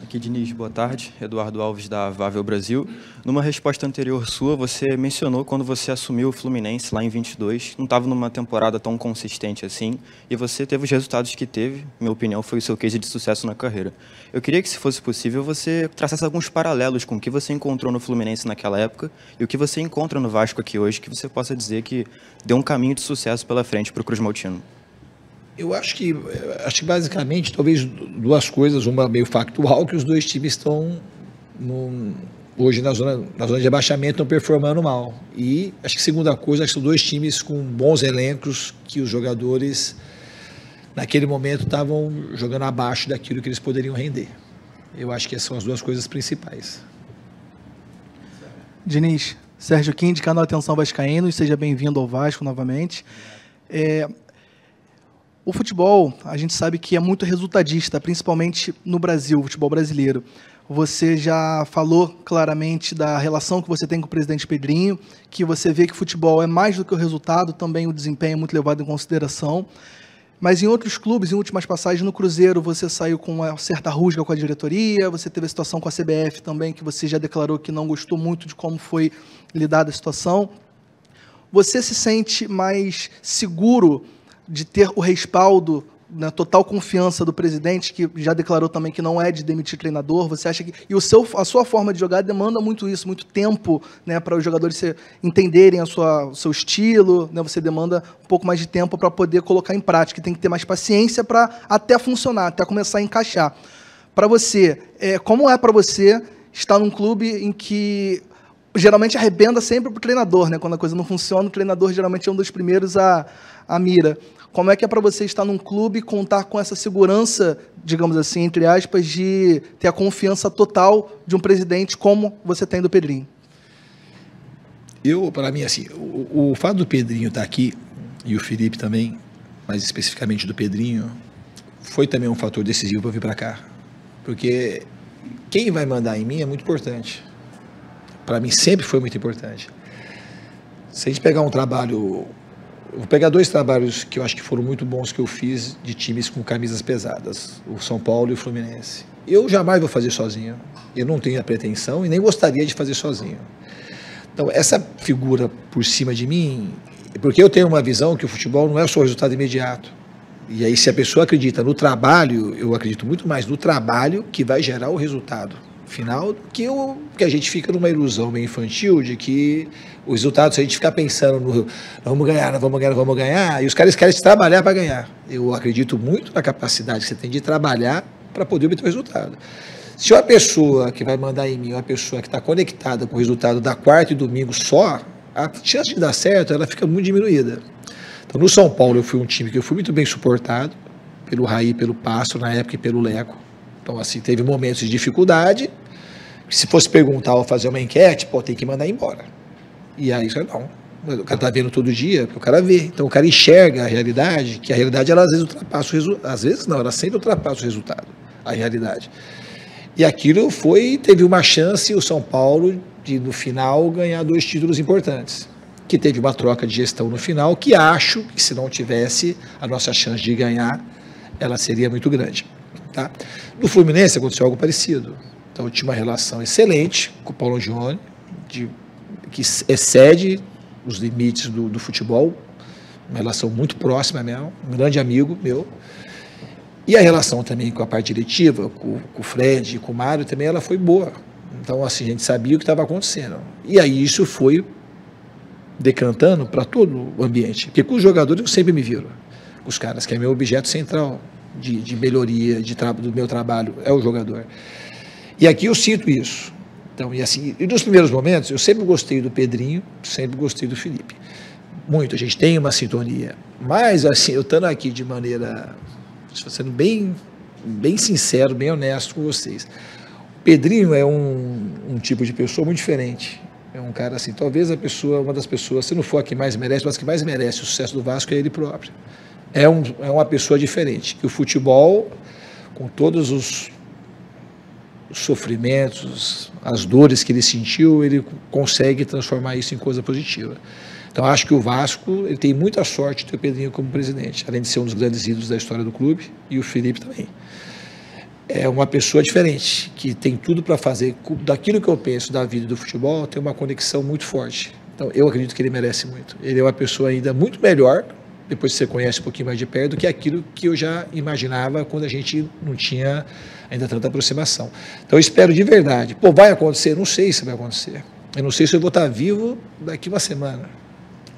Aqui, Diniz, boa tarde. Eduardo Alves, da Vável Brasil. Numa resposta anterior sua, você mencionou quando você assumiu o Fluminense lá em 22, não estava numa temporada tão consistente assim, e você teve os resultados que teve, minha opinião, foi o seu case de sucesso na carreira. Eu queria que, se fosse possível, você traçasse alguns paralelos com o que você encontrou no Fluminense naquela época e o que você encontra no Vasco aqui hoje, que você possa dizer que deu um caminho de sucesso pela frente para o Cruz Maltino. Eu acho que basicamente, talvez duas coisas, uma meio factual, que os dois times estão hoje na zona de abaixamento, estão performando mal. E acho que segunda coisa, acho que são dois times com bons elencos, que os jogadores, naquele momento, estavam jogando abaixo daquilo que eles poderiam render. Eu acho que essas são as duas coisas principais. Diniz, Sérgio Kim, de canal Atenção Vascaíno, seja bem-vindo ao Vasco novamente. O futebol, a gente sabe que é muito resultadista, principalmente no Brasil, o futebol brasileiro. Você já falou claramente da relação que você tem com o presidente Pedrinho, que você vê que o futebol é mais do que o resultado, também o desempenho é muito levado em consideração. Mas em outros clubes, em últimas passagens, no Cruzeiro, você saiu com uma certa rusga com a diretoria, você teve a situação com a CBF também, que você já declarou que não gostou muito de como foi lidada a situação. Você se sente mais seguro de ter o respaldo, na total confiança do presidente, que já declarou também que não é de demitir treinador? Você acha que... E a sua forma de jogar demanda muito isso, muito tempo, né, para os jogadores entenderem o seu estilo, né, você demanda um pouco mais de tempo para poder colocar em prática, tem que ter mais paciência para até funcionar, até começar a encaixar. Para você, como é para você estar num clube em que geralmente arrebenta sempre para o treinador, né? Quando a coisa não funciona, o treinador geralmente é um dos primeiros a mira. Como é que é para você estar num clube e contar com essa segurança, digamos assim, entre aspas, de ter a confiança total de um presidente como você tem do Pedrinho? Para mim, assim, o fato do Pedrinho estar aqui, e o Felipe também, mais especificamente do Pedrinho, foi também um fator decisivo para vir para cá. Porque quem vai mandar em mim é muito importante. Para mim sempre foi muito importante. Se a gente pegar um trabalho... Vou pegar dois trabalhos que eu acho que foram muito bons que eu fiz de times com camisas pesadas, o São Paulo e o Fluminense. Eu jamais vou fazer sozinho. Eu não tenho a pretensão e nem gostaria de fazer sozinho. Então, essa figura por cima de mim... Porque eu tenho uma visão que o futebol não é só o resultado imediato. E aí, se a pessoa acredita no trabalho, eu acredito muito mais no trabalho que vai gerar o resultado final, que a gente fica numa ilusão meio infantil de que os resultados, se a gente ficar pensando no vamos ganhar, e os caras querem trabalhar para ganhar. Eu acredito muito na capacidade que você tem de trabalhar para poder obter o resultado. Se uma pessoa que vai mandar em mim, uma pessoa que está conectada com o resultado da quarta e domingo só, a chance de dar certo, ela fica muito diminuída. Então, no São Paulo, eu fui um time que eu fui muito bem suportado, pelo Raí, pelo Passo, na época, e pelo Leco. Então, assim, teve momentos de dificuldade. Se fosse perguntar ou fazer uma enquete, tem que mandar embora. E aí, não. O cara está vendo todo dia, o cara vê. Então, o cara enxerga a realidade, que a realidade, ela às vezes ultrapassa o resultado. Às vezes não, ela sempre ultrapassa o resultado, a realidade. E aquilo teve uma chance, o São Paulo, de, no final, ganhar 2 títulos importantes. Que teve uma troca de gestão no final, que acho que se não tivesse, a nossa chance de ganhar, ela seria muito grande. Tá? No Fluminense aconteceu algo parecido. Então eu tinha uma relação excelente com o Paulo Gione, que excede os limites do futebol, uma relação muito próxima mesmo, um grande amigo meu. E a relação também com a parte diretiva, com o Fred, com o Mário, também ela foi boa. Então, assim, a gente sabia o que estava acontecendo. E aí isso foi decantando para todo o ambiente. Porque com os jogadores eu sempre me viro. os caras, que é meu objeto central de melhoria do meu trabalho, é o jogador. E aqui eu sinto isso. Então, e assim, e nos primeiros momentos, eu sempre gostei do Pedrinho, sempre gostei do Felipe. Muito, a gente tem uma sintonia. Mas, assim, eu estando aqui de maneira, sendo bem sincero, bem honesto com vocês, o Pedrinho é um tipo de pessoa muito diferente. É um cara assim, talvez uma das pessoas, se não for a que mais merece, mas que mais merece o sucesso do Vasco é ele próprio. É uma pessoa diferente. Que o futebol, com todos os sofrimentos, as dores que ele sentiu, ele consegue transformar isso em coisa positiva. Então, acho que o Vasco ele tem muita sorte de ter o Pedrinho como presidente, além de ser um dos grandes ídolos da história do clube, e o Felipe também. É uma pessoa diferente, que tem tudo para fazer, daquilo que eu penso da vida e do futebol, tem uma conexão muito forte. Então, eu acredito que ele merece muito. Ele é uma pessoa ainda muito melhor, depois que você conhece um pouquinho mais de perto, do que aquilo que eu já imaginava quando a gente não tinha ainda tanta aproximação. Então, eu espero de verdade. Pô, vai acontecer? Não sei se vai acontecer. Eu não sei se eu vou estar vivo daqui uma semana.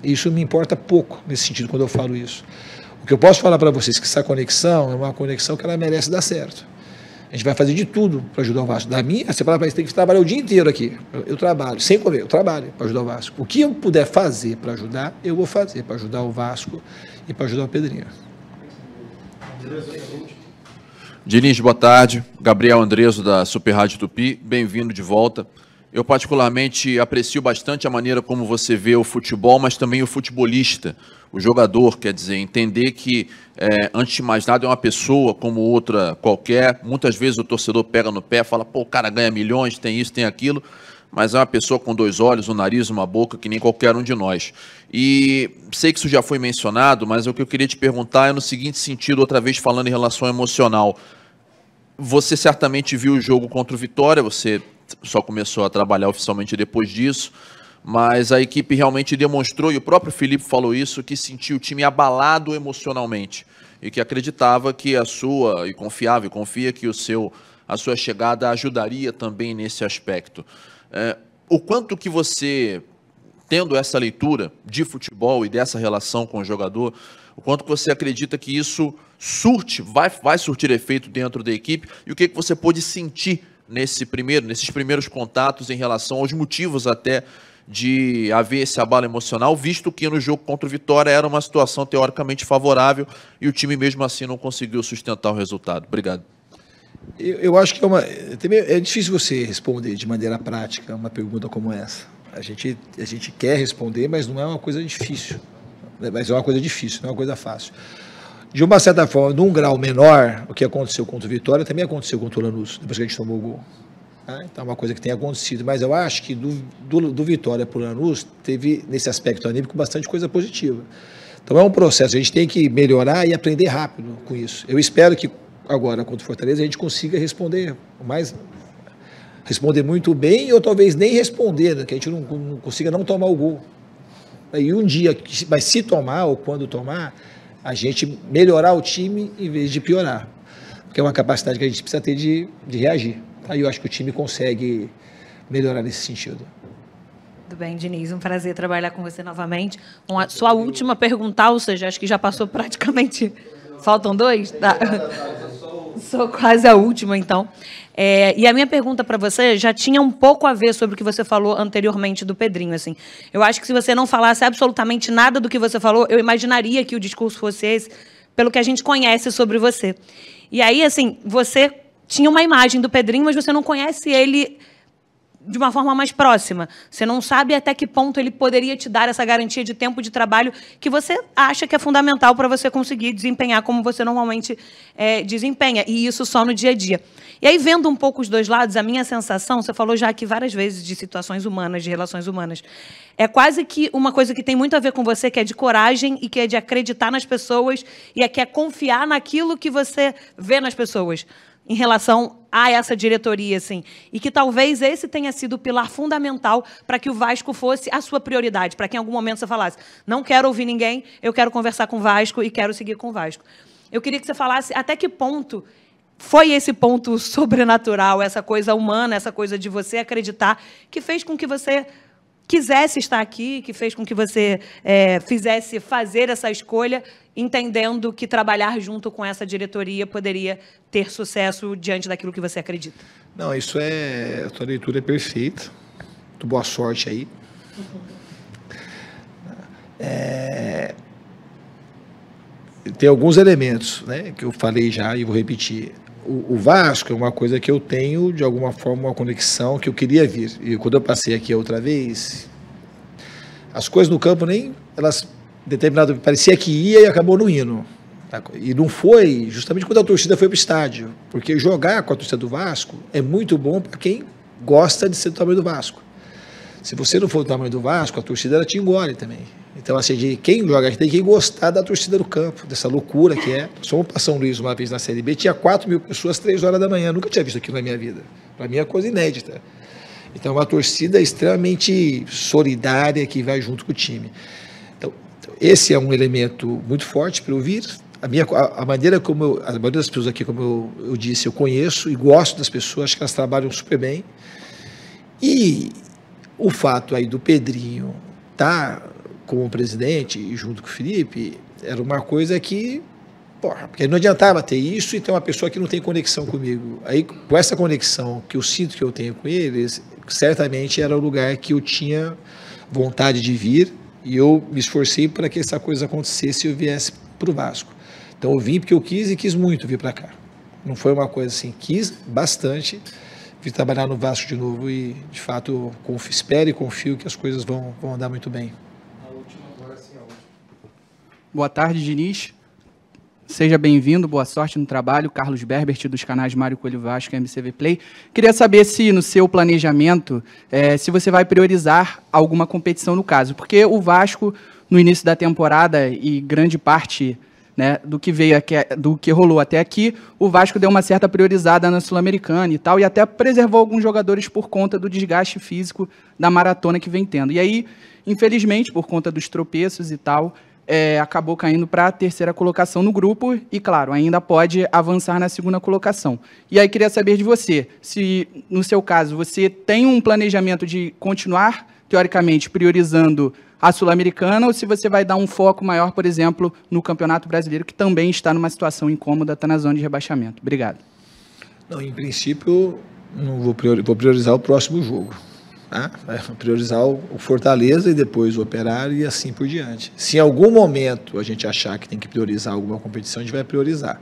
Isso me importa pouco nesse sentido quando eu falo isso. O que eu posso falar para vocês é que essa conexão é uma conexão que ela merece dar certo. A gente vai fazer de tudo para ajudar o Vasco. Da minha, você fala para eles, tem que trabalhar o dia inteiro aqui. Eu trabalho, sem comer, eu trabalho para ajudar o Vasco. O que eu puder fazer para ajudar, eu vou fazer para ajudar o Vasco e para ajudar o Pedrinho. Diniz, boa tarde. Gabriel Andreso, da Super Rádio Tupi. Bem-vindo de volta. Eu particularmente aprecio bastante a maneira como você vê o futebol, mas também o futebolista, o jogador, quer dizer, entender que, antes de mais nada, é uma pessoa como outra qualquer. Muitas vezes o torcedor pega no pé, fala, pô, o cara ganha milhões, tem isso, tem aquilo, mas é uma pessoa com 2 olhos, um nariz, uma boca, que nem qualquer um de nós. E sei que isso já foi mencionado, mas o que eu queria te perguntar é no seguinte sentido, outra vez falando em relação emocional. Você certamente viu o jogo contra o Vitória, você só começou a trabalhar oficialmente depois disso, mas a equipe realmente demonstrou, e o próprio Felipe falou isso, que sentiu o time abalado emocionalmente e que acreditava que e confiava e confia que a sua chegada ajudaria também nesse aspecto. O quanto que você, tendo essa leitura de futebol e dessa relação com o jogador, o quanto que você acredita que isso vai surtir efeito dentro da equipe, e o que você pôde sentir nesses primeiros contatos em relação aos motivos até de haver esse abalo emocional, visto que no jogo contra o Vitória era uma situação teoricamente favorável e o time mesmo assim não conseguiu sustentar o resultado. Obrigado. Eu acho que é difícil você responder de maneira prática uma pergunta como essa. A gente quer responder, mas não é uma coisa difícil. Mas é uma coisa difícil, não é uma coisa fácil. De uma certa forma, num grau menor, o que aconteceu contra o Vitória também aconteceu contra o Lanús, depois que a gente tomou o gol. Então é uma coisa que tem acontecido, mas eu acho que do Vitória para o Lanús teve, nesse aspecto anímico, bastante coisa positiva. Então é um processo, a gente tem que melhorar e aprender rápido com isso. Eu espero que agora, contra o Fortaleza, a gente consiga responder muito bem, ou talvez nem responder, né, que a gente não consiga não tomar o gol. Aí um dia, mas se tomar ou quando tomar, a gente melhorar o time em vez de piorar. Porque é uma capacidade que a gente precisa ter de reagir. Aí eu acho que o time consegue melhorar nesse sentido. Tudo bem, Diniz, um prazer trabalhar com você novamente. Sua última pergunta, ou seja, acho que já passou praticamente... Faltam 2? Tá. Sou quase a última, então. E a minha pergunta para você já tinha um pouco a ver sobre o que você falou anteriormente do Pedrinho. Assim. Eu acho que se você não falasse absolutamente nada do que você falou, eu imaginaria que o discurso fosse esse, pelo que a gente conhece sobre você. E aí, assim, você tinha uma imagem do Pedrinho, mas você não conhece ele de uma forma mais próxima. Você não sabe até que ponto ele poderia te dar essa garantia de tempo de trabalho que você acha que é fundamental para você conseguir desempenhar como você normalmente desempenha, e isso só no dia a dia. E aí, vendo um pouco os dois lados, a minha sensação, você falou já aqui várias vezes de situações humanas, de relações humanas, é quase que uma coisa que tem muito a ver com você, que é de coragem e que é de acreditar nas pessoas e que é confiar naquilo que você vê nas pessoas em relação a essa diretoria, assim, e que talvez esse tenha sido o pilar fundamental para que o Vasco fosse a sua prioridade, para que em algum momento você falasse, não quero ouvir ninguém, eu quero conversar com o Vasco e quero seguir com o Vasco. Eu queria que você falasse até que ponto foi esse ponto sobrenatural, essa coisa humana, essa coisa de você acreditar, que fez com que você quisesse estar aqui, que fez com que você fizesse fazer essa escolha, entendendo que trabalhar junto com essa diretoria poderia ter sucesso diante daquilo que você acredita? Não, a tua leitura é perfeita. Muito boa sorte aí. Tem alguns elementos, né, que eu falei já e vou repetir. O Vasco é uma coisa que eu tenho, de alguma forma, uma conexão que eu queria vir. E quando eu passei aqui a outra vez, as coisas no campo parecia que ia e acabou não indo. E não foi justamente quando a torcida foi para o estádio. Porque jogar com a torcida do Vasco é muito bom para quem gosta de ser do tamanho do Vasco. Se você não for do tamanho do Vasco, a torcida ela te engole também. Então, assim, quem joga aqui tem que gostar da torcida do campo, dessa loucura que é. Nós fomos para São Luís uma vez na Série B, tinha 4.000 pessoas, 3 horas da manhã. Nunca tinha visto aquilo na minha vida. Para mim é coisa inédita. Então, é uma torcida extremamente solidária que vai junto com o time. Então, esse é um elemento muito forte para eu vir. A maneira a maioria das pessoas aqui, como eu disse, eu conheço e gosto das pessoas, acho que elas trabalham super bem. E o fato aí do Pedrinho estar como presidente e junto com o Felipe era uma coisa que, porque não adiantava ter isso e ter uma pessoa que não tem conexão comigo. Aí, com essa conexão que eu sinto que eu tenho com eles, certamente era o lugar que eu tinha vontade de vir e eu me esforcei para que essa coisa acontecesse e eu viesse para o Vasco. Então eu vim porque eu quis e quis muito vir para cá. Não foi uma coisa assim, quis bastante vir trabalhar no Vasco de novo e, de fato, espero e confio que as coisas vão andar muito bem. Boa tarde, Diniz. Seja bem-vindo, boa sorte no trabalho. Carlos Berbert, dos canais Mário Coelho Vasco e MCV Play. Queria saber se, no seu planejamento, se você vai priorizar alguma competição no caso, porque o Vasco, no início da temporada e grande parte, né, do que rolou até aqui, o Vasco deu uma certa priorizada na Sul-Americana e tal, e até preservou alguns jogadores por conta do desgaste físico da maratona que vem tendo. E aí, infelizmente, por conta dos tropeços e tal, acabou caindo para a 3ª colocação no grupo e, claro, ainda pode avançar na 2ª colocação. E aí queria saber de você, se, no seu caso, você tem um planejamento de continuar, teoricamente, priorizando a Sul-Americana ou se você vai dar um foco maior, por exemplo, no Campeonato Brasileiro, que também está numa situação incômoda, está na zona de rebaixamento. Obrigado. Não, em princípio, não vou priorizar o próximo jogo. Tá? Vou priorizar o Fortaleza e depois o Operário e assim por diante. Se em algum momento a gente achar que tem que priorizar alguma competição, a gente vai priorizar.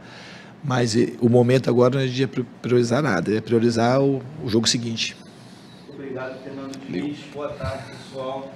Mas o momento agora não é de priorizar nada, é priorizar o jogo seguinte. Obrigado, Fernando Diniz. Boa tarde, pessoal.